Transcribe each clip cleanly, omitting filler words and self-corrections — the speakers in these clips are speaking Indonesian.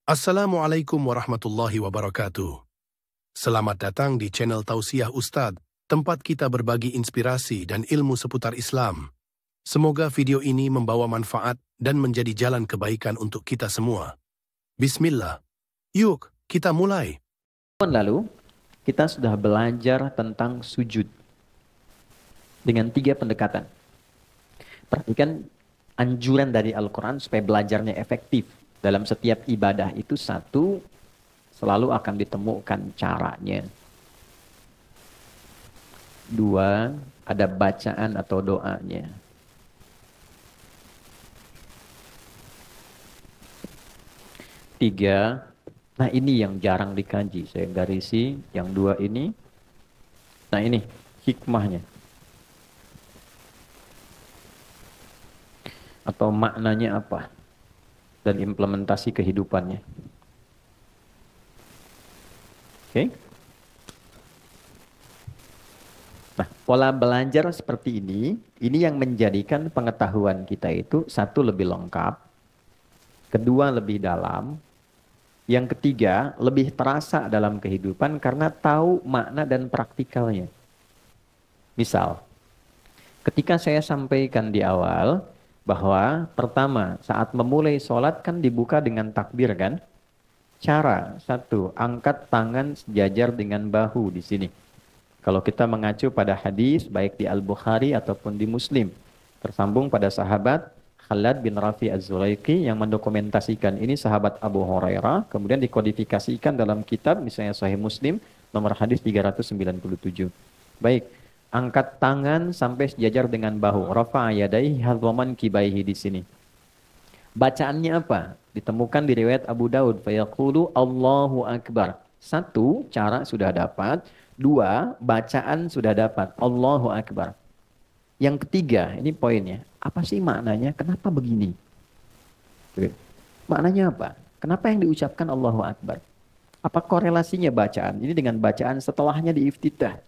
Assalamualaikum warahmatullahi wabarakatuh. Selamat datang di channel Tausiah Ustadz, tempat kita berbagi inspirasi dan ilmu seputar Islam. Semoga video ini membawa manfaat dan menjadi jalan kebaikan untuk kita semua. Bismillah. Yuk, kita mulai. Lalu, kita sudah belajar tentang sujud dengan 3 pendekatan. Perhatikan anjuran dari Al-Quran supaya belajarnya efektif. Dalam setiap ibadah itu selalu akan ditemukan caranya. 2, ada bacaan atau doanya. 3, nah ini yang jarang dikaji. Saya garisi yang 2 ini. Nah ini hikmahnya. Atau maknanya apa? Dan implementasi kehidupannya. Oke. Nah, pola belajar seperti ini yang menjadikan pengetahuan kita itu 1 lebih lengkap, 2 lebih dalam, yang 3 lebih terasa dalam kehidupan karena tahu makna dan praktikalnya. Misal, ketika saya sampaikan di awal bahwa pertama saat memulai sholat kan dibuka dengan takbir kan? Cara 1, angkat tangan sejajar dengan bahu di sini. Kalau kita mengacu pada hadis baik di Al-Bukhari ataupun di Muslim, tersambung pada sahabat Khalad bin Rafi Az-Zulaiki yang mendokumentasikan ini sahabat Abu Hurairah, kemudian dikodifikasikan dalam kitab misalnya Sahih Muslim nomor hadis 397. Baik. Angkat tangan sampai sejajar dengan bahu. Rafa'a yadaihi hadwaman kibaihi di sini. Bacaannya apa? Ditemukan di riwayat Abu Daud. Fayaqulu Allahu Akbar. 1, cara sudah dapat. 2, bacaan sudah dapat. Allahu Akbar. Yang 3, ini poinnya. Apa sih maknanya? Kenapa begini? Maknanya apa? Kenapa yang diucapkan Allahu Akbar? Apa korelasinya bacaan ini dengan bacaan setelahnya di iftitah?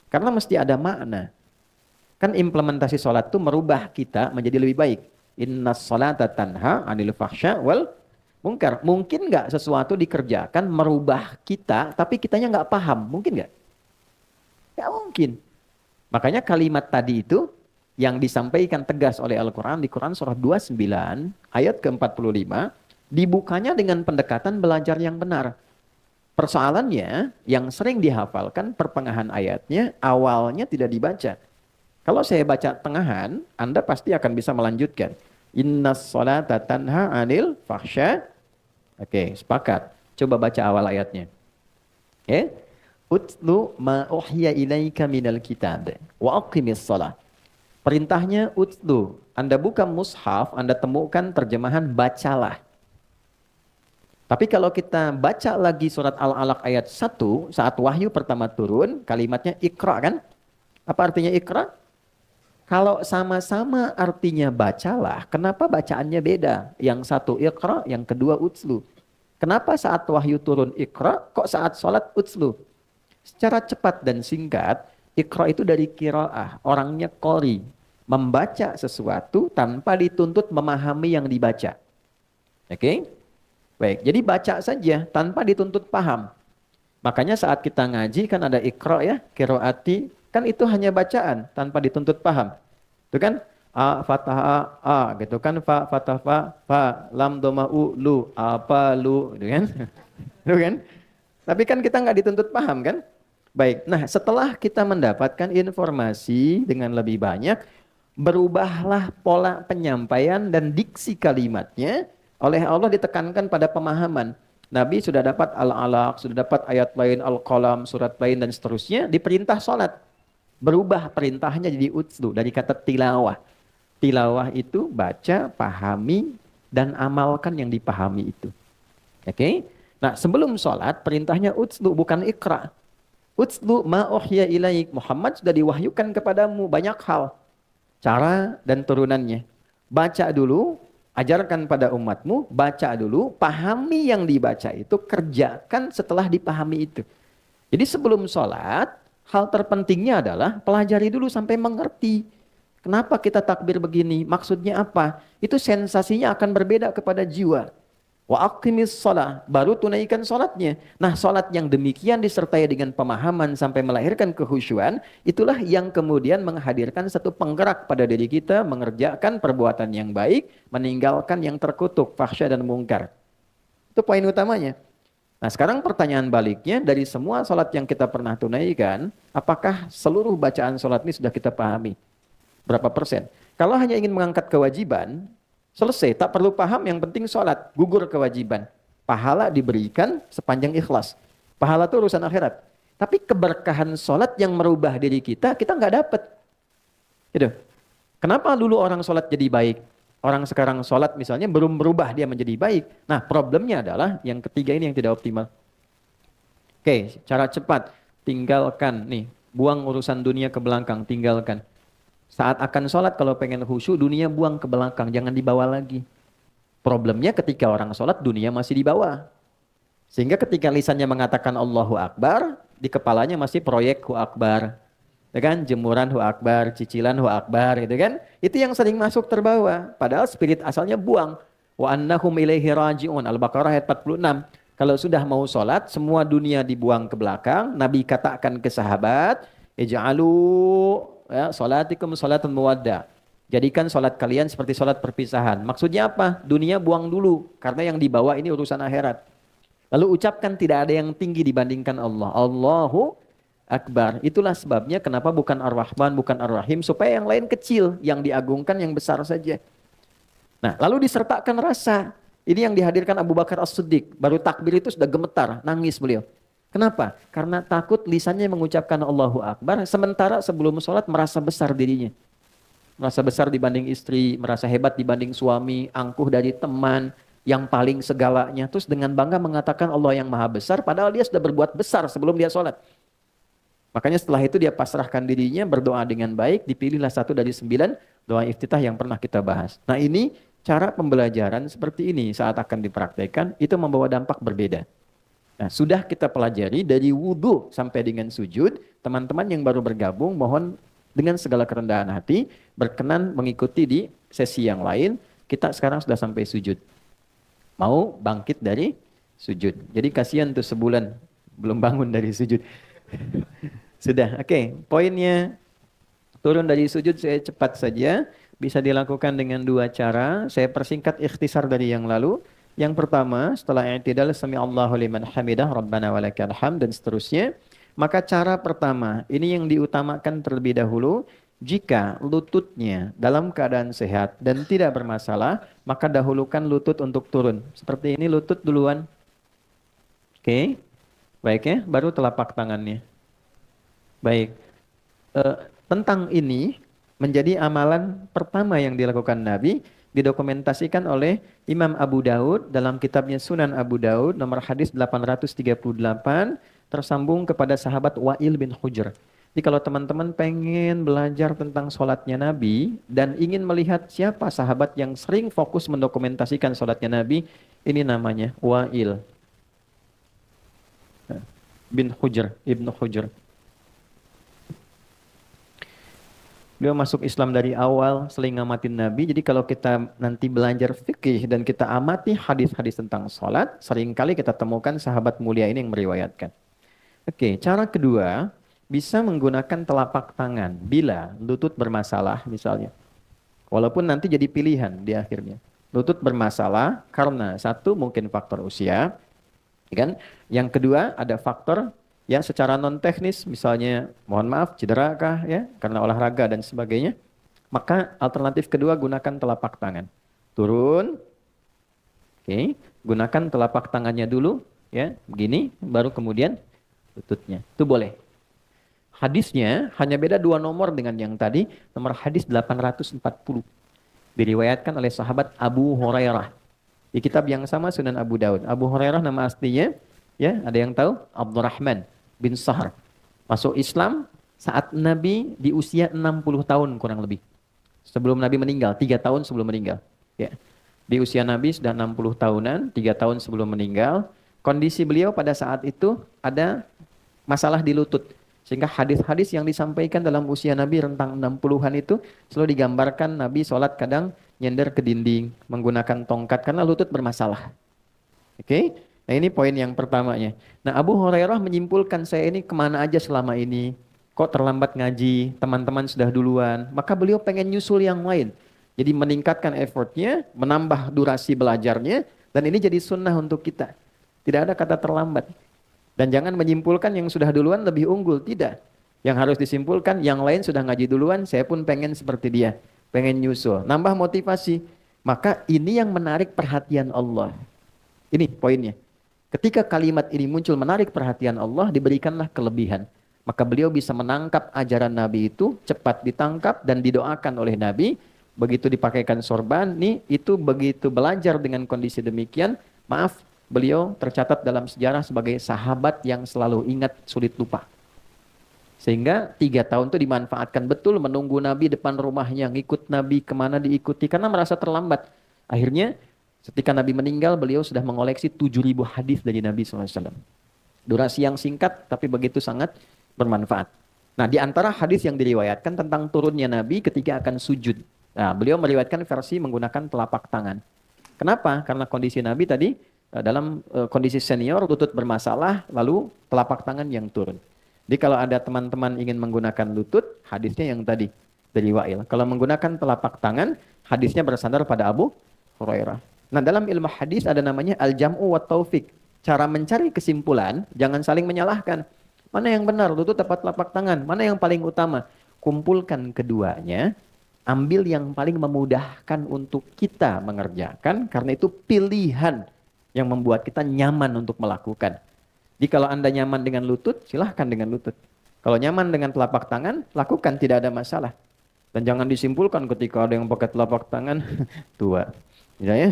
Karena mesti ada makna. Kan implementasi sholat itu merubah kita menjadi lebih baik. Innas sholata tanha 'anil fahsya wal munkar. Mungkin nggak sesuatu dikerjakan merubah kita, tapi kitanya nggak paham. Mungkin nggak? Nggak mungkin. Makanya kalimat tadi itu yang disampaikan tegas oleh Al-Quran di Quran surah 29 ayat ke-45 dibukanya dengan pendekatan belajar yang benar. Persoalannya yang sering dihafalkan pertengahan ayatnya awalnya tidak dibaca. Kalau saya baca tengahan, Anda pasti akan bisa melanjutkan. Innas sholata tanha 'anil fahsya. Oke, sepakat. Coba baca awal ayatnya. Oke. Utlu ma uhya ilaika minal kitab wa aqimis shalah. Perintahnya utlu. Anda buka mushaf, Anda temukan terjemahan bacalah. Tapi kalau kita baca lagi surat Al-Alaq ayat 1, saat wahyu pertama turun, kalimatnya ikra kan? Apa artinya ikra? Kalau sama-sama artinya bacalah, kenapa bacaannya beda? Yang 1 ikra, yang kedua utslu. Kenapa saat wahyu turun ikra, kok saat sholat utslu? Secara cepat dan singkat, ikra itu dari qiraah, orangnya qori. Membaca sesuatu tanpa dituntut memahami yang dibaca. Oke? Baik, jadi baca saja tanpa dituntut paham. Makanya saat kita ngaji kan ada ikra ya, qiraati, kan itu hanya bacaan tanpa dituntut paham. Itu kan a fatha a gitu kan, fa fatha fa lam dhamma u lu apa lu gitu kan. Itu kan? Tapi kan kita nggak dituntut paham kan? Baik. Nah, setelah kita mendapatkan informasi dengan lebih banyak, berubahlah pola penyampaian dan diksi kalimatnya. Oleh Allah ditekankan pada pemahaman. Nabi sudah dapat Al-Alaq, sudah dapat ayat lain, Al-Qalam, surat lain dan seterusnya. Diperintah sholat. Berubah perintahnya jadi utslu dari kata tilawah. Tilawah itu baca, pahami, dan amalkan yang dipahami itu. Oke? Nah sebelum sholat perintahnya utslu bukan ikra. Utslu ma uhya ilaik. Muhammad sudah diwahyukan kepadamu banyak hal. Cara dan turunannya. Baca dulu. Ajarkan pada umatmu, baca dulu, pahami yang dibaca itu, kerjakan setelah dipahami itu. Jadi sebelum sholat, hal terpentingnya adalah pelajari dulu sampai mengerti. Kenapa kita takbir begini? Maksudnya apa? Itu sensasinya akan berbeda kepada jiwa. Wa aqimis shalah, baru tunaikan salatnya. Nah, salat yang demikian disertai dengan pemahaman sampai melahirkan kehusyuan, itulah yang kemudian menghadirkan satu penggerak pada diri kita mengerjakan perbuatan yang baik, meninggalkan yang terkutuk, fahsya dan mungkar. Itu poin utamanya. Nah, sekarang pertanyaan baliknya, dari semua salat yang kita pernah tunaikan, apakah seluruh bacaan salat ini sudah kita pahami? Berapa persen? Kalau hanya ingin mengangkat kewajiban, selesai, tak perlu paham, yang penting sholat, gugur kewajiban. Pahala diberikan sepanjang ikhlas. Pahala itu urusan akhirat. Tapi keberkahan sholat yang merubah diri kita nggak dapat. Gitu. Kenapa dulu orang sholat jadi baik? Orang sekarang sholat misalnya belum berubah dia menjadi baik. Nah, problemnya adalah yang ketiga ini yang tidak optimal. Oke, cara cepat. Tinggalkan nih, buang urusan dunia ke belakang, tinggalkan. Saat akan sholat kalau pengen khusyuk, dunia buang ke belakang, jangan dibawa lagi. Problemnya ketika orang sholat, dunia masih dibawa. Sehingga ketika lisannya mengatakan Allahu Akbar, di kepalanya masih proyek Hu Akbar. Ya kan? Jemuran Hu Akbar, cicilan Hu Akbar, gitu kan? Itu yang sering masuk terbawa. Padahal spirit asalnya buang. Wa annahum ilaihi raji'un. Al-Baqarah ayat 46. Kalau sudah mau sholat, semua dunia dibuang ke belakang. Nabi katakan ke sahabat, ij'alu ya, salatikum salatun muwadda. Jadikan salat kalian seperti salat perpisahan. Maksudnya apa? Dunia buang dulu, karena yang dibawa ini urusan akhirat. Lalu ucapkan tidak ada yang tinggi dibandingkan Allah. Allahu Akbar. Itulah sebabnya kenapa bukan Ar-Rahman, bukan Ar-Rahim, supaya yang lain kecil, yang diagungkan yang besar saja. Nah, lalu disertakan rasa. Ini yang dihadirkan Abu Bakar As-Siddiq. Baru takbir itu sudah gemetar, nangis beliau. Kenapa? Karena takut lisannya mengucapkan Allahu Akbar, sementara sebelum sholat merasa besar dirinya. Merasa besar dibanding istri, merasa hebat dibanding suami, angkuh dari teman, yang paling segalanya. Terus dengan bangga mengatakan Allah yang maha besar, padahal dia sudah berbuat besar sebelum dia sholat. Makanya setelah itu dia pasrahkan dirinya, berdoa dengan baik, dipilihlah satu dari 9 doa iftitah yang pernah kita bahas. Nah, ini cara pembelajaran seperti ini saat akan dipraktekkan, itu membawa dampak berbeda. Nah, sudah kita pelajari dari wudhu sampai dengan sujud. Teman-teman yang baru bergabung, mohon dengan segala kerendahan hati, berkenan mengikuti di sesi yang lain. Kita sekarang sudah sampai sujud. Mau bangkit dari sujud. Jadi kasihan tuh sebulan belum bangun dari sujud. Sudah, oke. Poinnya, turun dari sujud saya cepat saja. Bisa dilakukan dengan 2 cara. Saya persingkat ikhtisar dari yang lalu. Yang pertama, setelah i'tidal sami Allahu liman hamidah, Rabbana walakal hamd, dan seterusnya. Maka cara pertama, ini yang diutamakan terlebih dahulu. Jika lututnya dalam keadaan sehat dan tidak bermasalah, maka dahulukan lutut untuk turun. Seperti ini, lutut duluan. Oke, baik ya, baru telapak tangannya. Baik, tentang ini menjadi amalan pertama yang dilakukan Nabi, didokumentasikan oleh Imam Abu Daud dalam kitabnya Sunan Abu Daud nomor hadis 838, tersambung kepada sahabat Wa'il bin Hujr. Jadi kalau teman-teman pengen belajar tentang sholatnya Nabi dan ingin melihat siapa sahabat yang sering fokus mendokumentasikan sholatnya Nabi, ini namanya Wa'il bin Hujr, Ibnu Hujr. Beliau masuk Islam dari awal, sering ngamatin Nabi. Jadi kalau kita nanti belajar fikih dan kita amati hadis-hadis tentang sholat, seringkali kita temukan sahabat mulia ini yang meriwayatkan. Oke, cara kedua, bisa menggunakan telapak tangan bila lutut bermasalah misalnya. Walaupun nanti jadi pilihan di akhirnya. Lutut bermasalah karena satu mungkin faktor usia, kan? Yang kedua ada faktor ya secara non teknis, misalnya mohon maaf cedera kah ya karena olahraga dan sebagainya, maka alternatif kedua gunakan telapak tangan. Turun, oke, gunakan telapak tangannya dulu ya begini, baru kemudian lututnya. Itu boleh. Hadisnya hanya beda 2 nomor dengan yang tadi, nomor hadis 840. Diriwayatkan oleh sahabat Abu Hurairah. Di kitab yang sama Sunan Abu Daud. Abu Hurairah nama aslinya ya ada yang tahu? Abdurrahman bin Sahr. Masuk Islam saat Nabi di usia 60 tahun kurang lebih. Sebelum Nabi meninggal, 3 tahun sebelum meninggal. Ya. Di usia Nabi sudah 60 tahunan, 3 tahun sebelum meninggal. Kondisi beliau pada saat itu ada masalah di lutut. Sehingga hadis-hadis yang disampaikan dalam usia Nabi rentang 60-an itu selalu digambarkan Nabi sholat kadang nyender ke dinding, menggunakan tongkat karena lutut bermasalah. Oke? Nah ini poin yang pertamanya. Nah Abu Hurairah menyimpulkan saya ini kemana aja selama ini. Kok terlambat ngaji, teman-teman sudah duluan. Maka beliau pengen nyusul yang lain. Jadi meningkatkan effortnya, menambah durasi belajarnya. Dan ini jadi sunnah untuk kita. Tidak ada kata terlambat. Dan jangan menyimpulkan yang sudah duluan lebih unggul. Tidak. Yang harus disimpulkan, yang lain sudah ngaji duluan, saya pun pengen seperti dia. Pengen nyusul. Nambah motivasi. Maka ini yang menarik perhatian Allah. Ini poinnya. Ketika kalimat ini muncul menarik perhatian Allah, diberikanlah kelebihan. Maka beliau bisa menangkap ajaran Nabi itu, cepat ditangkap dan didoakan oleh Nabi. Begitu dipakaikan sorban, nih itu begitu belajar dengan kondisi demikian, maaf, beliau tercatat dalam sejarah sebagai sahabat yang selalu ingat, sulit lupa. Sehingga 3 tahun itu dimanfaatkan betul menunggu Nabi depan rumahnya, ngikut Nabi kemana diikuti, karena merasa terlambat. Akhirnya, ketika Nabi meninggal, beliau sudah mengoleksi 7.000 hadis dari Nabi SAW. Durasi yang singkat, tapi begitu sangat bermanfaat. Nah, di antara hadis yang diriwayatkan tentang turunnya Nabi ketika akan sujud. Nah, beliau meriwayatkan versi menggunakan telapak tangan. Kenapa? Karena kondisi Nabi tadi dalam kondisi senior, lutut bermasalah, lalu telapak tangan yang turun. Jadi kalau ada teman-teman ingin menggunakan lutut, hadisnya yang tadi dari Wa'il. Kalau menggunakan telapak tangan, hadisnya bersandar pada Abu Hurairah. Nah, dalam ilmu hadis ada namanya al-jam'u wa taufik. Cara mencari kesimpulan, jangan saling menyalahkan. Mana yang benar, lutut atau telapak tangan? Mana yang paling utama? Kumpulkan keduanya, ambil yang paling memudahkan untuk kita mengerjakan, karena itu pilihan yang membuat kita nyaman untuk melakukan. Jadi kalau Anda nyaman dengan lutut, silahkan dengan lutut. Kalau nyaman dengan telapak tangan, lakukan, tidak ada masalah. Dan jangan disimpulkan ketika ada yang pakai telapak tangan, tua. Ya,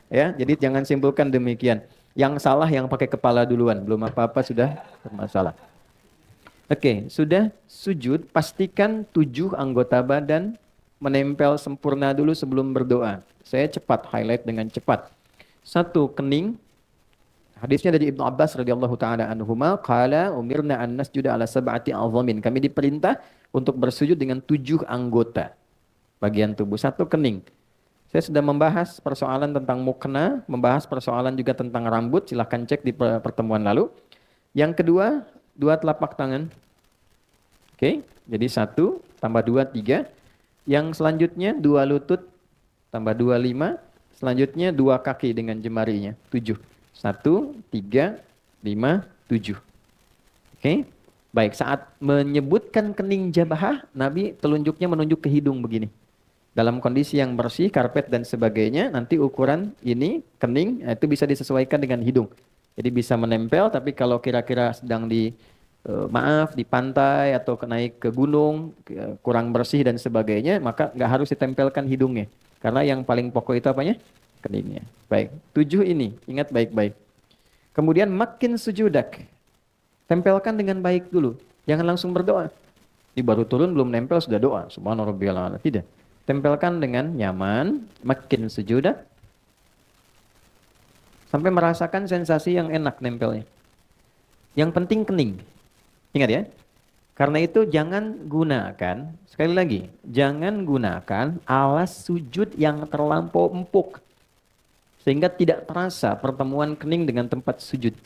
ya, jadi jangan simpulkan demikian. Yang salah yang pakai kepala duluan, belum apa-apa sudah bermasalah. Oke, sudah sujud, pastikan 7 anggota badan menempel sempurna dulu sebelum berdoa. Saya cepat highlight dengan cepat. 1, kening. Hadisnya dari Ibnu Abbas radhiyallahu taala anhuma, qala umirna an nasjuda ala sab'ati azamin. Kami diperintah untuk bersujud dengan 7 anggota bagian tubuh. 1, kening. Saya sudah membahas persoalan tentang mukna, membahas persoalan juga tentang rambut, silahkan cek di pertemuan lalu. Yang kedua, 2 telapak tangan. Oke, jadi 1 tambah 2, 3. Yang selanjutnya 2 lutut tambah 2, 5. Selanjutnya 2 kaki dengan jemarinya, 7. 1, 3, 5, 7. Oke, baik, saat menyebutkan kening jabahah, Nabi telunjuknya menunjuk ke hidung begini. Dalam kondisi yang bersih, karpet dan sebagainya, nanti ukuran ini, kening, itu bisa disesuaikan dengan hidung. Jadi bisa menempel, tapi kalau kira-kira sedang di pantai atau naik ke gunung, kurang bersih dan sebagainya, maka nggak harus ditempelkan hidungnya. Karena yang paling pokok itu apanya? Keningnya. Baik, 7 ini, ingat baik-baik. Kemudian makin sujudak. Tempelkan dengan baik dulu. Jangan langsung berdoa. Ini baru turun, belum nempel, sudah doa. Subhana rabbiyal a'la. Tidak. Tempelkan dengan nyaman, makin sujudak. Sampai merasakan sensasi yang enak nempelnya. Yang penting kening. Ingat ya. Karena itu jangan gunakan, sekali lagi, jangan gunakan alas sujud yang terlampau empuk. Sehingga tidak terasa pertemuan kening dengan tempat sujud.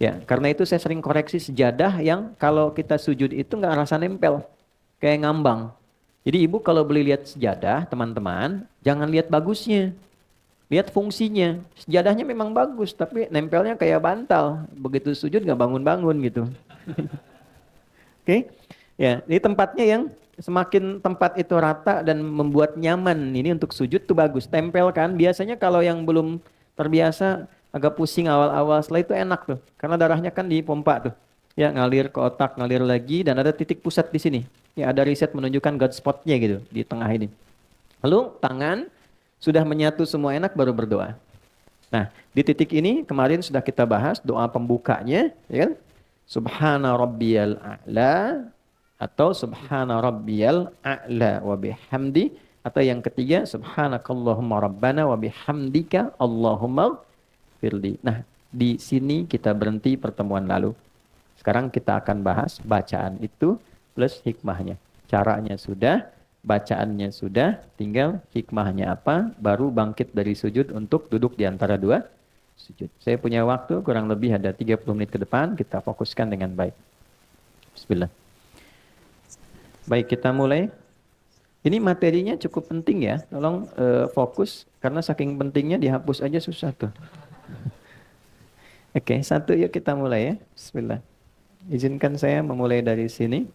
Ya, karena itu saya sering koreksi sejadah yang kalau kita sujud itu nggak rasa nempel. Kayak ngambang. Jadi ibu kalau beli lihat sejadah, teman-teman, jangan lihat bagusnya. Lihat fungsinya. Sejadahnya memang bagus, tapi nempelnya kayak bantal. Begitu sujud nggak bangun-bangun gitu. Oke, ya, ini tempatnya yang semakin tempat itu rata dan membuat nyaman ini untuk sujud tuh bagus. Tempelkan, biasanya kalau yang belum terbiasa agak pusing awal-awal, setelah itu enak tuh. Karena darahnya kan dipompa tuh. Ya, ngalir ke otak, ngalir lagi, dan ada titik pusat di sini. Ya, ada riset menunjukkan God spot-nya gitu, di tengah ini. Lalu tangan sudah menyatu semua enak, baru berdoa. Nah, di titik ini kemarin sudah kita bahas doa pembukanya, ya kan? Subhana rabbiyal a'la atau subhana rabbiyal a'la wa bihamdi, atau yang ketiga subhanakallahumma rabbana wa bihamdika allahumma firli. Nah, di sini kita berhenti pertemuan lalu. Sekarang kita akan bahas bacaan itu plus hikmahnya. Caranya sudah, bacaannya sudah, tinggal hikmahnya apa, baru bangkit dari sujud untuk duduk di antara 2 sujud. Saya punya waktu kurang lebih ada 30 menit ke depan, kita fokuskan dengan baik. Bismillah. Baik, kita mulai. Ini materinya cukup penting ya, tolong fokus, karena saking pentingnya dihapus aja susah tuh. Oke, satu yuk kita mulai ya. Bismillah. Izinkan saya memulai dari sini.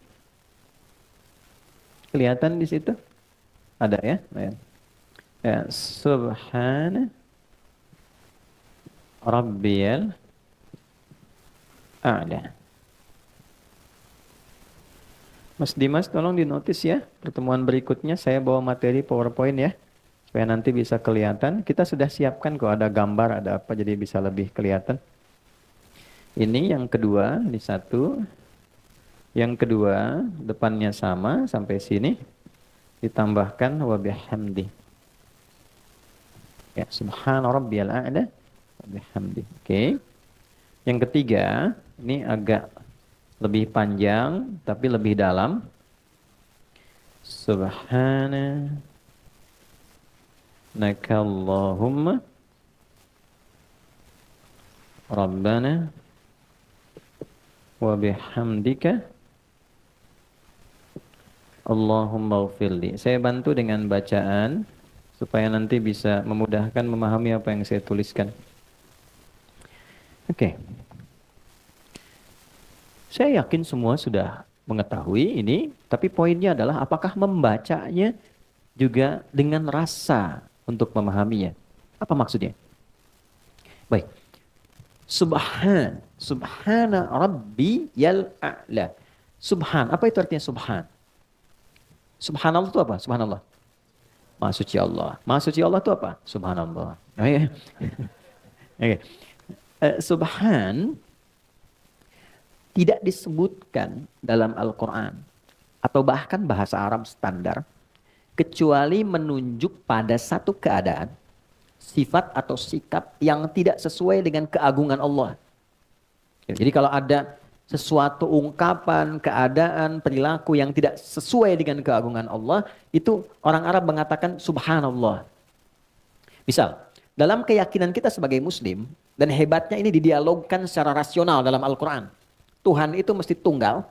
Kelihatan di situ? Ada ya? Ya, Subhana Rabbiyal A'la. Mas Dimas tolong dinotis ya. Pertemuan berikutnya saya bawa materi PowerPoint ya. Supaya nanti bisa kelihatan. Kita sudah siapkan kok, ada gambar, ada apa, jadi bisa lebih kelihatan. Ini yang kedua, ini satu. Yang kedua, depannya sama sampai sini. Ditambahkan wa bihamdi. Ya, subhana rabbiyal a'la wa bihamdi. Oke. Yang ketiga, ini agak lebih panjang tapi lebih dalam. Subhana nakallahumma rabbana wa bihamdika Allahumma ghfirli. Saya bantu dengan bacaan supaya nanti bisa memudahkan memahami apa yang saya tuliskan. Oke. Saya yakin semua sudah mengetahui ini, tapi poinnya adalah apakah membacanya juga dengan rasa untuk memahaminya. Apa maksudnya? Baik. Subhana rabbiyal a'la. Subhan, apa itu artinya subhan? Subhanallah itu apa? Subhanallah. Maha suci Allah. Maha suci Allah itu apa? Subhanallah. Okay. Subhan tidak disebutkan dalam Al-Quran atau bahkan bahasa Arab standar kecuali menunjuk pada satu keadaan, sifat atau sikap yang tidak sesuai dengan keagungan Allah. Jadi kalau ada sesuatu ungkapan, keadaan, perilaku yang tidak sesuai dengan keagungan Allah, itu orang Arab mengatakan subhanallah. Misal, dalam keyakinan kita sebagai muslim, dan hebatnya ini didialogkan secara rasional dalam Al-Quran. Tuhan itu mesti tunggal,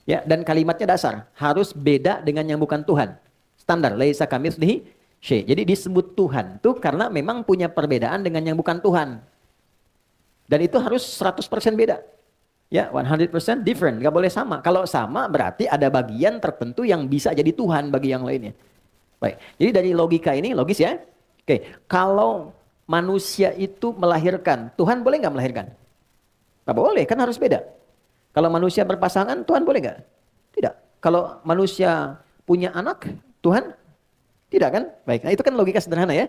ya, dan kalimatnya dasar. Harus beda dengan yang bukan Tuhan. Standar, laisa kamitslihi syai'. Jadi disebut Tuhan tuh karena memang punya perbedaan dengan yang bukan Tuhan. Dan itu harus 100% beda. Ya, 100% different, nggak boleh sama. Kalau sama berarti ada bagian tertentu yang bisa jadi Tuhan bagi yang lainnya. Baik, jadi dari logika ini logis ya. Oke, kalau manusia itu melahirkan, Tuhan boleh nggak melahirkan? Nggak boleh, kan harus beda. Kalau manusia berpasangan, Tuhan boleh nggak? Tidak. Kalau manusia punya anak, Tuhan tidak kan? Baik, nah itu kan logika sederhana ya.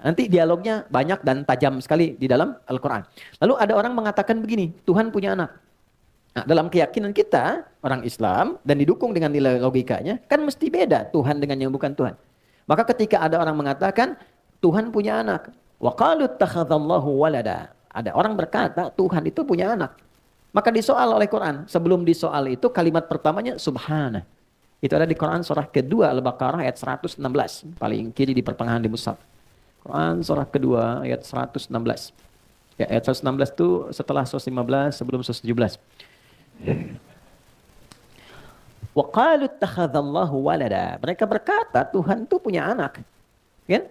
Nanti dialognya banyak dan tajam sekali di dalam Al-Quran. Lalu ada orang mengatakan begini, Tuhan punya anak. Nah, dalam keyakinan kita, orang Islam, dan didukung dengan nilai logikanya, kan mesti beda Tuhan dengan yang bukan Tuhan. Maka ketika ada orang mengatakan, Tuhan punya anak. Wa qalu ittakhadallahu walada. Ada orang berkata, Tuhan itu punya anak. Maka disoal oleh Quran. Sebelum disoal itu, kalimat pertamanya, Subhana. Itu ada di Quran surah kedua, Al-Baqarah ayat 116. Paling kiri di pertengahan di mushaf. Quran surah kedua, ayat 116. Ya, ayat 116 itu setelah 115, sebelum 117. Wa qalu ittakhadallahu walada. Mereka berkata Tuhan itu punya anak. Kan?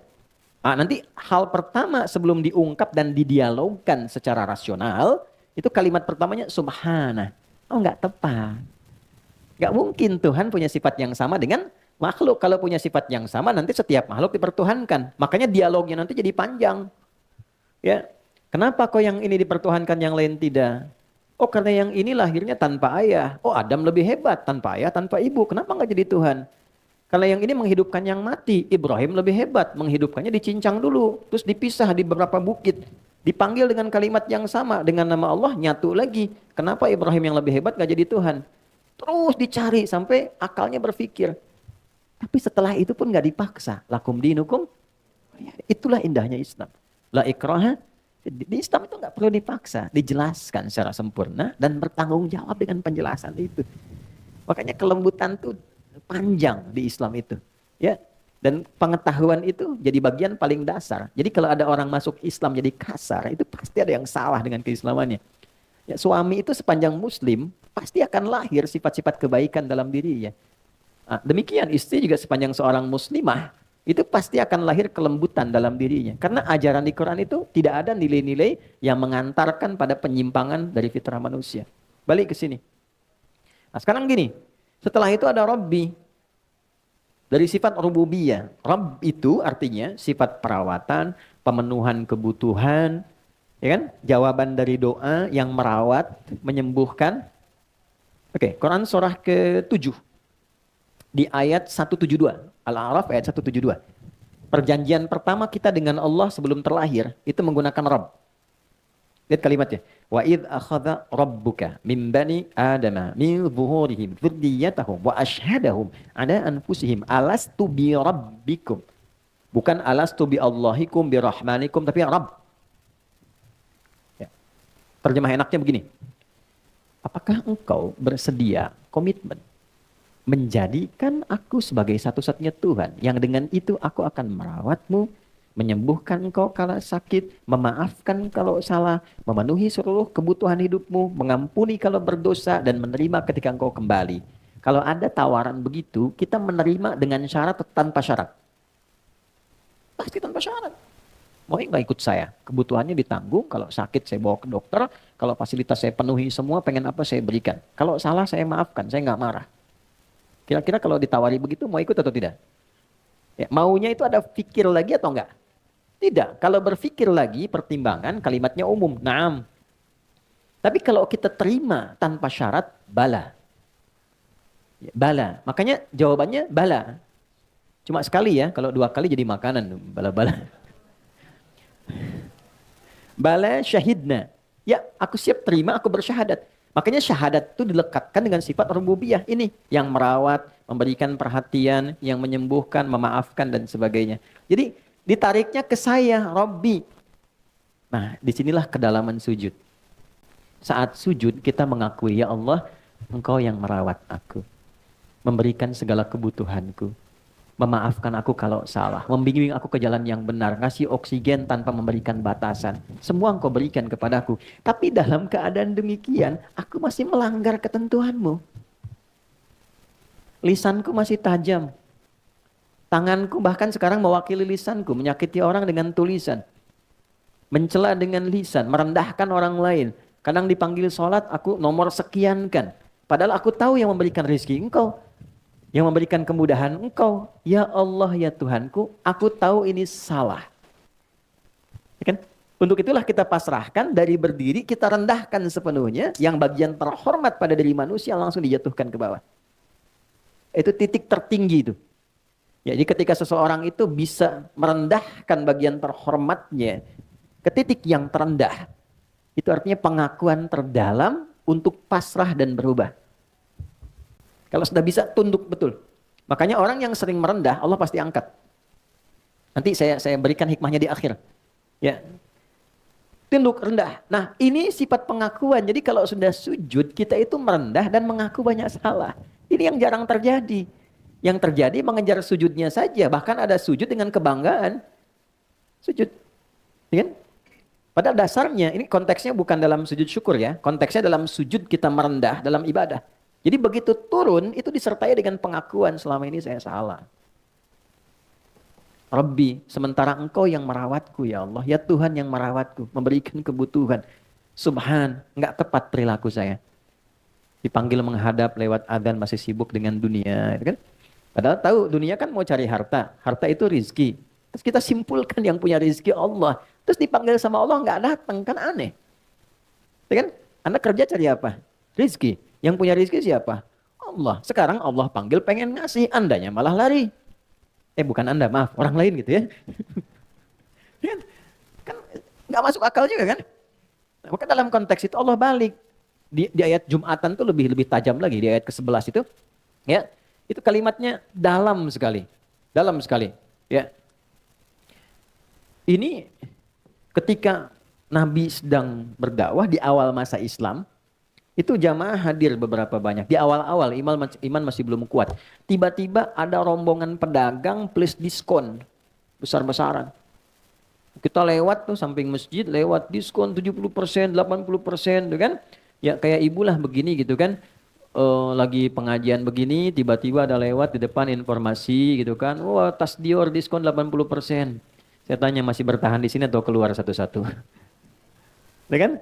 Nah, nanti hal pertama sebelum diungkap dan didialogkan secara rasional, itu kalimat pertamanya subhana. Oh, enggak tepat. Enggak mungkin Tuhan punya sifat yang sama dengan makhluk. Kalau punya sifat yang sama, nanti setiap makhluk dipertuhankan. Makanya dialognya nanti jadi panjang. Ya, kenapa kok yang ini dipertuhankan, yang lain tidak? Oh, karena yang ini lahirnya tanpa ayah. Oh, Adam lebih hebat, tanpa ayah, tanpa ibu. Kenapa nggak jadi Tuhan? Kalau yang ini menghidupkan yang mati, Ibrahim lebih hebat. Menghidupkannya dicincang dulu, terus dipisah di beberapa bukit. Dipanggil dengan kalimat yang sama, dengan nama Allah, nyatu lagi. Kenapa Ibrahim yang lebih hebat nggak jadi Tuhan? Terus dicari sampai akalnya berpikir. Tapi setelah itu pun nggak dipaksa. Lakum dinukum. Itulah indahnya Islam. La ikraha. Di Islam itu nggak perlu dipaksa, dijelaskan secara sempurna dan bertanggung jawab dengan penjelasan itu. Makanya kelembutan itu panjang di Islam itu. Ya, Dan pengetahuan itu jadi bagian paling dasar. Jadi kalau ada orang masuk Islam jadi kasar, itu pasti ada yang salah dengan keislamannya. Ya, suami itu sepanjang muslim, pasti akan lahir sifat-sifat kebaikan dalam dirinya. Nah, demikian istri juga sepanjang seorang muslimah, itu pasti akan lahir kelembutan dalam dirinya. Karena ajaran di Quran itu tidak ada nilai-nilai yang mengantarkan pada penyimpangan dari fitrah manusia. Balik ke sini. Nah sekarang gini, setelah itu ada Rabbi. Dari sifat rububiyah. Rabb itu artinya sifat perawatan, pemenuhan kebutuhan, ya kan? Jawaban dari doa yang merawat, menyembuhkan. Oke, Quran surah ke-7. Di ayat 172. Al-A'raf ayat 172. Perjanjian pertama kita dengan Allah sebelum terlahir itu menggunakan Rabb. Lihat kalimatnya. Wa idh akhadha rabbuka min bani adama min zuhurihim dzurriyyatahum wa ashhadahum ala anfusihim alastu bi rabbikum. Bukan alastu bi Allahikum bi rahmanikum tapi Rabb. Ya. Terjemah enaknya begini. Apakah engkau bersedia komitmen menjadikan aku sebagai satu-satunya Tuhan yang dengan itu aku akan merawatmu, menyembuhkan engkau kalau sakit, memaafkan kalau salah, memenuhi seluruh kebutuhan hidupmu, mengampuni kalau berdosa, dan menerima ketika engkau kembali. Kalau ada tawaran begitu, kita menerima dengan syarat atau tanpa syarat? Pasti tanpa syarat. Mau nggak ikut saya? Kebutuhannya ditanggung, kalau sakit saya bawa ke dokter, kalau fasilitas saya penuhi semua, pengen apa saya berikan. Kalau salah saya maafkan, saya nggak marah. Kira-kira kalau ditawari begitu mau ikut atau tidak? Ya, maunya itu ada pikir lagi atau enggak? Tidak. Kalau berpikir lagi, pertimbangan kalimatnya umum. Naam. Tapi kalau kita terima tanpa syarat, bala. Ya, bala. Makanya jawabannya bala. Cuma sekali ya, kalau 2 kali jadi makanan. Bala-bala. Bala syahidna. Ya, aku siap terima, aku bersyahadat. Makanya syahadat itu dilekatkan dengan sifat rububiyah ini. Yang merawat, memberikan perhatian, yang menyembuhkan, memaafkan, dan sebagainya. Jadi ditariknya ke saya, Rabbi. Nah, disinilah kedalaman sujud. Saat sujud kita mengakui, ya Allah, Engkau yang merawat aku. Memberikan segala kebutuhanku. Memaafkan aku kalau salah. Membimbing aku ke jalan yang benar. Ngasih oksigen tanpa memberikan batasan. Semua Engkau berikan kepadaku. Tapi dalam keadaan demikian, aku masih melanggar ketentuanmu. Lisanku masih tajam. Tanganku bahkan sekarang mewakili lisanku. Menyakiti orang dengan tulisan. Mencela dengan lisan. Merendahkan orang lain. Kadang dipanggil sholat, aku nomor sekian kan. Padahal aku tahu yang memberikan rezeki Engkau. Yang memberikan kemudahan Engkau. Ya Allah ya Tuhanku, aku tahu ini salah. Ya kan? Untuk itulah kita pasrahkan, dari berdiri kita rendahkan sepenuhnya. Yang bagian terhormat pada diri manusia langsung dijatuhkan ke bawah. Itu titik tertinggi itu. Jadi ketika seseorang itu bisa merendahkan bagian terhormatnya ke titik yang terendah. Itu artinya pengakuan terdalam untuk pasrah dan berubah. Kalau sudah bisa, tunduk betul. Makanya orang yang sering merendah, Allah pasti angkat. Nanti saya berikan hikmahnya di akhir. Ya, tunduk, rendah. Nah, ini sifat pengakuan. Jadi kalau sudah sujud, kita itu merendah dan mengaku banyak salah. Ini yang jarang terjadi. Yang terjadi mengejar sujudnya saja. Bahkan ada sujud dengan kebanggaan. Sujud. Ya kan? Padahal dasarnya, ini konteksnya bukan dalam sujud syukur ya. Konteksnya dalam sujud kita merendah dalam ibadah. Jadi begitu turun, itu disertai dengan pengakuan selama ini saya salah. Rabbi, sementara Engkau yang merawatku ya Allah. Ya Tuhan yang merawatku, memberikan kebutuhan. Subhan, enggak tepat perilaku saya. Dipanggil menghadap lewat adzan masih sibuk dengan dunia. Kan? Padahal tahu dunia kan mau cari harta. Harta itu rizki. Terus kita simpulkan yang punya rizki Allah. Terus dipanggil sama Allah enggak datang, kan aneh. Ya kan? Anda kerja cari apa? Rizki. Yang punya rizki siapa? Allah. Sekarang Allah panggil pengen ngasih, Andanya malah lari. Bukan Anda, maaf, orang lain gitu ya. Kan nggak masuk akal juga kan? Nah, maka dalam konteks itu Allah balik. Di ayat Jumatan tuh lebih tajam lagi, di ayat ke-11 itu. Ya, itu kalimatnya dalam sekali. Dalam sekali. Ya. Ini ketika Nabi sedang berdakwah di awal masa Islam, Itu jamaah hadir beberapa banyak. Di awal-awal iman masih belum kuat. Tiba-tiba ada rombongan pedagang plus diskon besar-besaran. Kita lewat tuh samping masjid, lewat diskon 70%, 80% tuh kan. Ya kayak ibulah begini gitu kan. Lagi pengajian begini, tiba-tiba ada lewat di depan informasi gitu kan. Wah, tas Dior diskon 80%. Saya tanya masih bertahan di sini atau keluar satu-satu. Ya kan?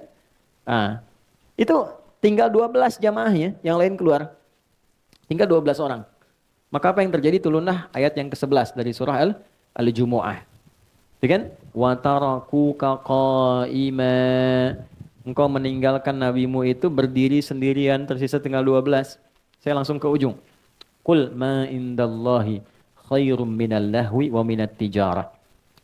Ah, itu tinggal 12 jamaahnya, yang lain keluar. Tinggal 12 orang. Maka apa yang terjadi? Turunlah ayat yang ke-11 dari surah Al-Jumu'ah. Ya kan? Wa tarakuka qa'ima. Engkau meninggalkan nabimu itu berdiri sendirian, tersisa tinggal 12. Saya langsung ke ujung. Qul ma indallahi khairum minal lahwi wa minat tijarah.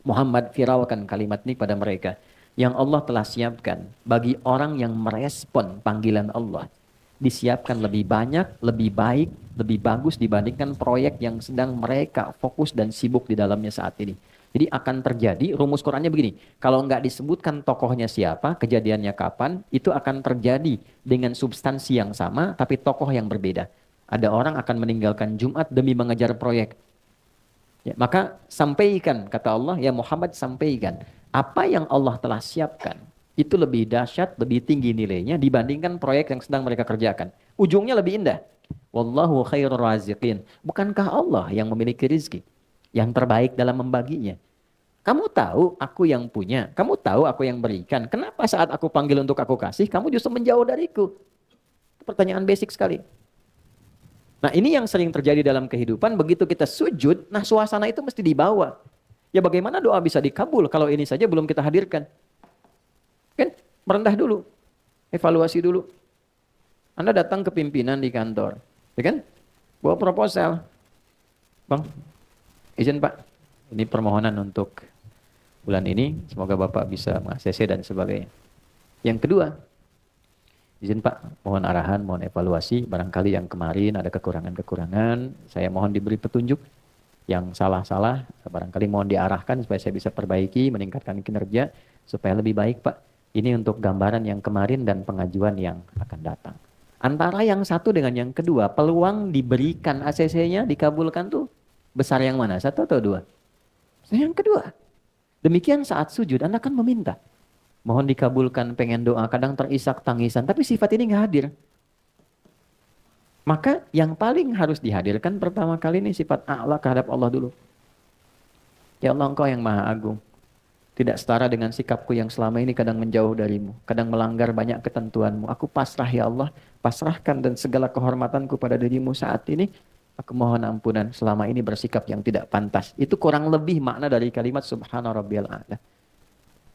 Muhammad firaukan kalimat ini pada mereka. Yang Allah telah siapkan bagi orang yang merespon panggilan Allah. Disiapkan lebih banyak, lebih baik, lebih bagus dibandingkan proyek yang sedang mereka fokus dan sibuk di dalamnya saat ini. Jadi akan terjadi, rumus Qurannya begini. Kalau nggak disebutkan tokohnya siapa, kejadiannya kapan, itu akan terjadi dengan substansi yang sama, tapi tokoh yang berbeda. Ada orang akan meninggalkan Jumat demi mengejar proyek. Ya, maka sampaikan, kata Allah, ya Muhammad sampaikan. Apa yang Allah telah siapkan, itu lebih dahsyat, lebih tinggi nilainya dibandingkan proyek yang sedang mereka kerjakan. Ujungnya lebih indah. Wallahu khairur raziqin. Bukankah Allah yang memiliki rizki? Yang terbaik dalam membaginya. Kamu tahu aku yang punya. Kamu tahu aku yang berikan. Kenapa saat aku panggil untuk aku kasih, kamu justru menjauh dariku? Pertanyaan basic sekali. Nah ini yang sering terjadi dalam kehidupan. Begitu kita sujud, nah suasana itu mesti dibawa. Ya bagaimana doa bisa dikabul kalau ini saja belum kita hadirkan? Kan merendah dulu. Evaluasi dulu. Anda datang ke pimpinan di kantor. Ya kan? Bawa proposal. Bang, izin Pak, ini permohonan untuk bulan ini, semoga Bapak bisa meng-ACC dan sebagainya. Yang kedua, izin Pak, mohon arahan, mohon evaluasi, barangkali yang kemarin ada kekurangan-kekurangan, saya mohon diberi petunjuk, yang salah-salah, barangkali mohon diarahkan supaya saya bisa perbaiki, meningkatkan kinerja, supaya lebih baik Pak. Ini untuk gambaran yang kemarin dan pengajuan yang akan datang. Antara yang satu dengan yang kedua, peluang diberikan ACC-nya, dikabulkan tuh besar yang mana? Satu atau dua? Yang kedua. Demikian saat sujud, Anda kan meminta. Mohon dikabulkan, pengen doa, kadang terisak tangisan, tapi sifat ini nggak hadir. Maka yang paling harus dihadirkan pertama kali ini sifat a'la terhadap Allah dulu. Ya Allah, Engkau yang maha agung. Tidak setara dengan sikapku yang selama ini kadang menjauh darimu. Kadang melanggar banyak ketentuanmu. Aku pasrah ya Allah. Pasrahkan dan segala kehormatanku pada dirimu saat ini. Aku mohon ampunan selama ini bersikap yang tidak pantas. Itu kurang lebih makna dari kalimat Subhana Rabbiyal A'la.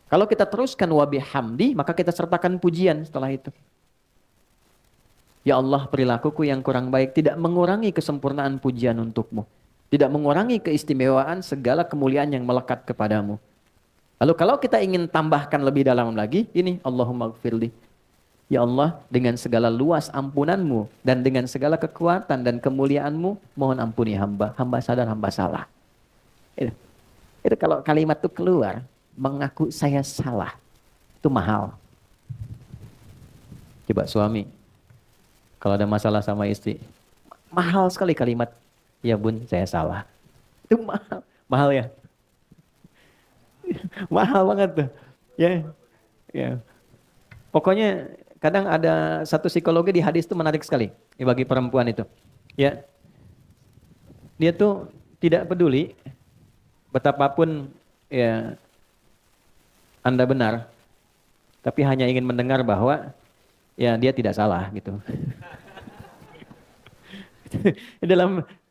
Kalau kita teruskan wa bihamdi, maka kita sertakan pujian setelah itu. Ya Allah, perilakuku yang kurang baik tidak mengurangi kesempurnaan pujian untukmu. Tidak mengurangi keistimewaan segala kemuliaan yang melekat kepadamu. Lalu kalau kita ingin tambahkan lebih dalam lagi, ini Allahumma gfirli. Ya Allah, dengan segala luas ampunanmu dan dengan segala kekuatan dan kemuliaanmu, mohon ampuni hamba. Hamba sadar, hamba salah. Itu kalau kalimat itu keluar, mengaku saya salah. Itu mahal. Coba suami, kalau ada masalah sama istri, mahal sekali kalimat, ya bun, saya salah. Itu mahal. Mahal ya? Mahal banget tuh. Ya. Pokoknya kadang ada satu psikologi di hadis itu menarik sekali bagi perempuan itu. Ya. Dia tuh tidak peduli betapapun ya Anda benar, tapi hanya ingin mendengar bahwa ya dia tidak salah gitu.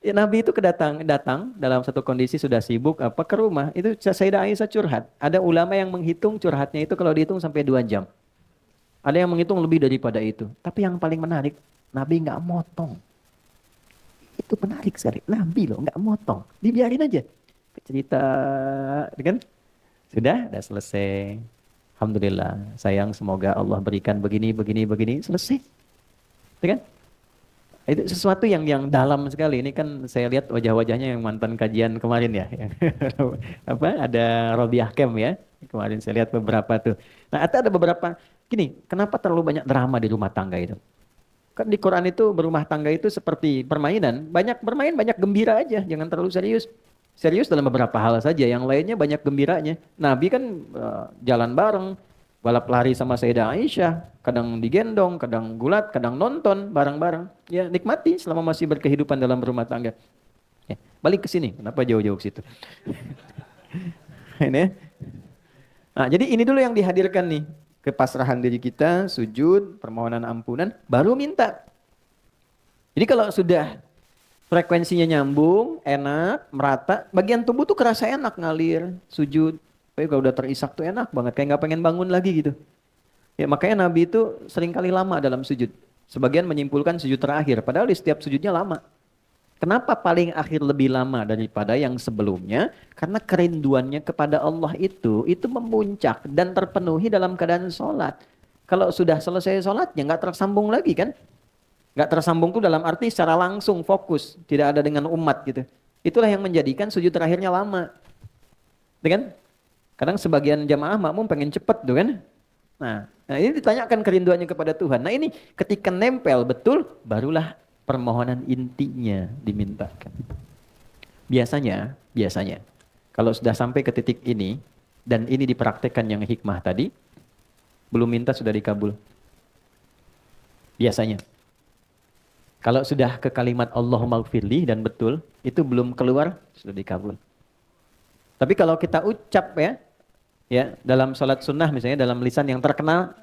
Nabi itu datang dalam satu kondisi sudah sibuk ke rumah. Itu Sayyidah Aisyah curhat. Ada ulama yang menghitung curhatnya itu kalau dihitung sampai 2 jam. Ada yang menghitung lebih daripada itu. Tapi yang paling menarik, Nabi nggak motong. Itu menarik sekali. Nabi loh nggak motong. Dibiarin aja. Cerita, kan? Sudah selesai. Alhamdulillah. Sayang, semoga Allah berikan begini. Selesai. Kan? Itu sesuatu yang dalam sekali. Ini kan saya lihat wajah-wajahnya yang mantan kajian kemarin ya. Ada Robiah Kem ya. Kemarin saya lihat beberapa tuh. Nah, ada beberapa. Gini, kenapa terlalu banyak drama di rumah tangga itu? Kan di Quran itu berumah tangga itu seperti permainan. Banyak bermain, banyak gembira aja. Jangan terlalu serius. Serius dalam beberapa hal saja. Yang lainnya banyak gembiranya. Nabi kan jalan bareng. Balap lari sama Sayyidah Aisyah. Kadang digendong, kadang gulat, kadang nonton bareng-bareng. Ya nikmati selama masih berkehidupan dalam berumah tangga. Ya, balik ke sini. Kenapa jauh-jauh ke situ? Ini ya. Nah, jadi ini dulu yang dihadirkan nih. Kepasrahan diri kita, sujud, permohonan ampunan, baru minta. Jadi kalau sudah frekuensinya nyambung, enak, merata, bagian tubuh tuh kerasa enak ngalir, sujud. Tapi kalau udah terisak tuh enak banget, kayak nggak pengen bangun lagi gitu. Ya makanya Nabi itu sering kali lama dalam sujud. Sebagian menyimpulkan sujud terakhir, padahal di setiap sujudnya lama. Kenapa paling akhir lebih lama daripada yang sebelumnya? Karena kerinduannya kepada Allah itu memuncak dan terpenuhi dalam keadaan sholat. Kalau sudah selesai sholatnya nggak tersambung lagi kan? Nggak tersambung tuh dalam arti secara langsung fokus, tidak ada dengan umat gitu. Itulah yang menjadikan sujud terakhirnya lama. Dengan kadang sebagian jamaah makmum pengen cepet tuh kan? Nah ini ditanyakan kerinduannya kepada Tuhan. Nah ini ketika nempel betul, barulah permohonan intinya dimintakan. Biasanya, kalau sudah sampai ke titik ini, dan ini dipraktekkan yang hikmah tadi, belum minta sudah dikabul. Biasanya. Kalau sudah ke kalimat Allahumma gfirli dan betul, itu belum keluar, sudah dikabul. Tapi kalau kita ucap ya dalam sholat sunnah misalnya, dalam lisan yang terkenal,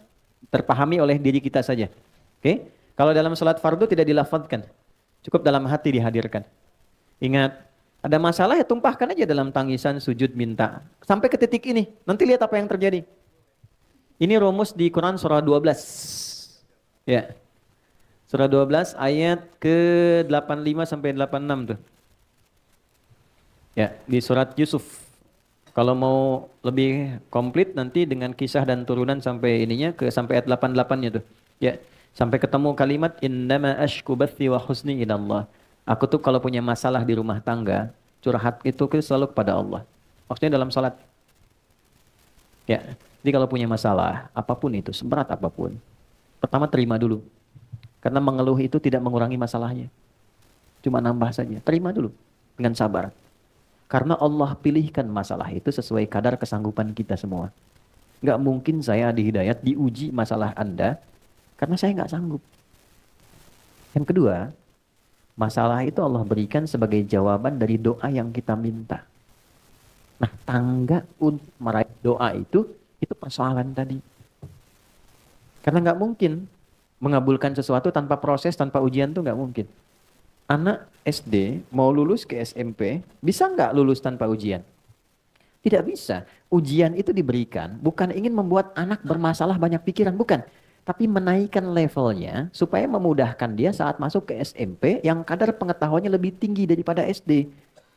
terpahami oleh diri kita saja. Oke? Kalau dalam sholat fardu tidak dilafadzkan, cukup dalam hati dihadirkan. Ingat, ada masalah ya tumpahkan aja dalam tangisan, sujud, minta. Sampai ke titik ini, nanti lihat apa yang terjadi. Ini rumus di Quran surah 12. Ya. Surah 12 ayat ke-85 sampai 86 tuh. Ya, di surat Yusuf. Kalau mau lebih komplit nanti dengan kisah dan turunan sampai ininya sampai ayat 88-nya tuh. Ya. Sampai ketemu kalimat innama ashku bathi wa husni ilallah. Aku tuh kalau punya masalah di rumah tangga, curhat itu selalu kepada Allah. Maksudnya dalam salat. Ya. Jadi kalau punya masalah, apapun itu, seberat apapun, pertama terima dulu. Karena mengeluh itu tidak mengurangi masalahnya. Cuma nambah saja. Terima dulu dengan sabar. Karena Allah pilihkan masalah itu sesuai kadar kesanggupan kita semua. Nggak mungkin saya di hidayat diuji masalah Anda karena saya nggak sanggup. Yang kedua, masalah itu Allah berikan sebagai jawaban dari doa yang kita minta. Nah, tangga untuk meraih doa itu persoalan tadi. Karena nggak mungkin mengabulkan sesuatu tanpa proses, tanpa ujian tuh nggak mungkin. Anak SD mau lulus ke SMP, bisa nggak lulus tanpa ujian? Tidak bisa. Ujian itu diberikan bukan ingin membuat anak bermasalah banyak pikiran, bukan. Tapi menaikkan levelnya supaya memudahkan dia saat masuk ke SMP yang kadar pengetahuannya lebih tinggi daripada SD.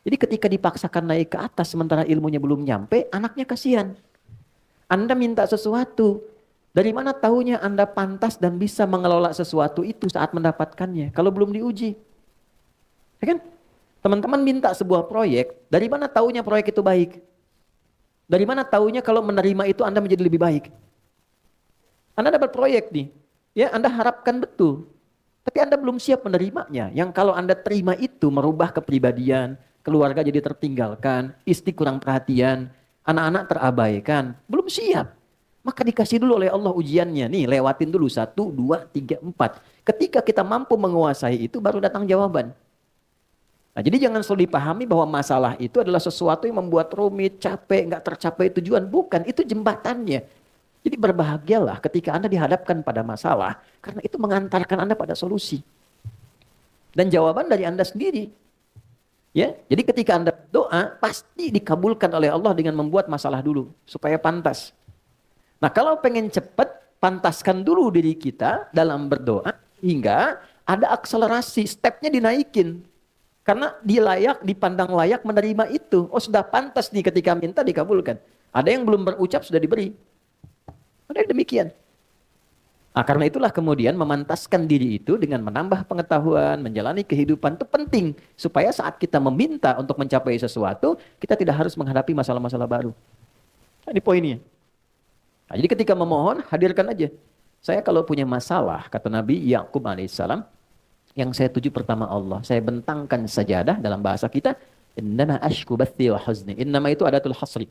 Jadi ketika dipaksakan naik ke atas sementara ilmunya belum nyampe, anaknya kasihan. Anda minta sesuatu, dari mana tahunya Anda pantas dan bisa mengelola sesuatu itu saat mendapatkannya kalau belum diuji? Ya kan? Teman-teman minta sebuah proyek, dari mana tahunya proyek itu baik? Dari mana tahunya kalau menerima itu Anda menjadi lebih baik? Anda dapat proyek nih, ya Anda harapkan betul, tapi Anda belum siap menerimanya. Yang kalau Anda terima itu merubah kepribadian, keluarga jadi tertinggalkan, istri kurang perhatian, anak-anak terabaikan, belum siap. Maka dikasih dulu oleh Allah ujiannya, nih lewatin dulu 1, 2, 3, 4. Ketika kita mampu menguasai itu baru datang jawaban. Nah, jadi jangan selalu dipahami bahwa masalah itu adalah sesuatu yang membuat rumit, capek, nggak tercapai tujuan. Bukan, itu jembatannya. Jadi berbahagialah ketika Anda dihadapkan pada masalah, karena itu mengantarkan Anda pada solusi. Dan jawaban dari Anda sendiri. Ya, jadi ketika Anda doa, pasti dikabulkan oleh Allah dengan membuat masalah dulu, supaya pantas. Nah, kalau pengen cepat, pantaskan dulu diri kita dalam berdoa, hingga ada akselerasi, stepnya dinaikin. Karena dia layak, dipandang layak menerima itu. Oh, sudah pantas nih ketika minta dikabulkan. Ada yang belum berucap sudah diberi. Ada yang demikian. Nah, karena itulah kemudian memantaskan diri itu dengan menambah pengetahuan, menjalani kehidupan itu penting. Supaya saat kita meminta untuk mencapai sesuatu, kita tidak harus menghadapi masalah-masalah baru. Nah, ini poinnya. Nah, jadi ketika memohon, hadirkan aja. Saya kalau punya masalah, kata Nabi Yakub alaihissalam, yang saya tuju pertama Allah. Saya bentangkan sajadah dalam bahasa kita. Innama ashku bathi wa huzni. Innama itu adatul hasri.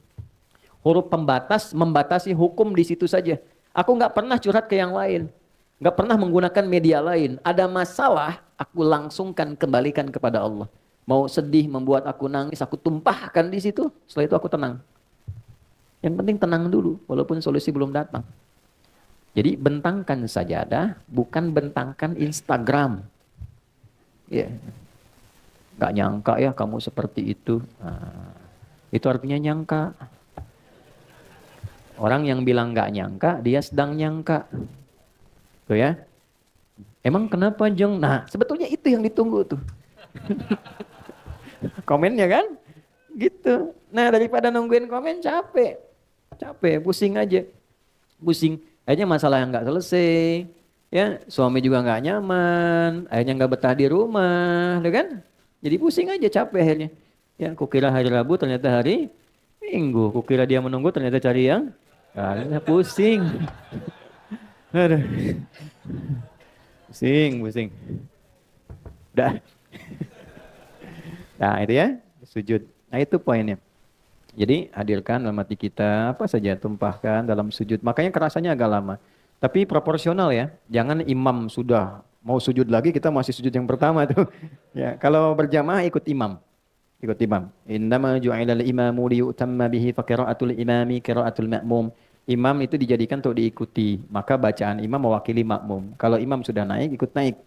Huruf pembatas membatasi hukum di situ saja. Aku nggak pernah curhat ke yang lain. Nggak pernah menggunakan media lain. Ada masalah, aku langsungkan kembalikan kepada Allah. Mau sedih, membuat aku nangis, aku tumpahkan di situ. Setelah itu aku tenang. Yang penting tenang dulu, walaupun solusi belum datang. Jadi bentangkan sajadah, bukan bentangkan Instagram. Ya, nggak nyangka ya kamu seperti itu. Nah, itu artinya nyangka. Orang yang bilang nggak nyangka, dia sedang nyangka. Tuh ya. Emang kenapa Jeng? Nah, sebetulnya itu yang ditunggu tuh. Komennya kan? Gitu. Nah, daripada nungguin komen capek. Capek, pusing aja. Pusing. Akhirnya masalah yang nggak selesai. Ya, suami juga nggak nyaman, akhirnya nggak betah di rumah, kan? Jadi pusing aja, capek akhirnya. Ya, kukira hari Rabu ternyata hari Minggu, kukira dia menunggu ternyata cari yang, pusing. Aduh. Pusing. Udah. Nah itu ya, sujud. Nah itu poinnya. Jadi hadirkan dalam hati kita, apa saja tumpahkan dalam sujud. Makanya kerasanya agak lama. Tapi proporsional ya, jangan imam sudah mau sujud lagi kita masih sujud yang pertama tuh. Ya, kalau berjamaah ikut imam. Ikut imam. Innama ju'ilal imamu liyutamma bihi fa qira'atul imami qira'atul ma'mum. Imam itu dijadikan untuk diikuti, maka bacaan imam mewakili makmum. Kalau imam sudah naik, ikut naik.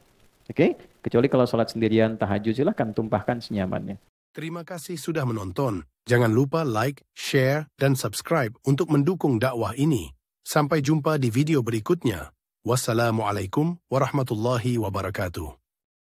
Oke? Kecuali kalau sholat sendirian tahajud silahkan tumpahkan senyamannya. Terima kasih sudah menonton. Jangan lupa like, share, dan subscribe untuk mendukung dakwah ini. Sampai jumpa di video berikutnya. Wassalamualaikum warahmatullahi wabarakatuh.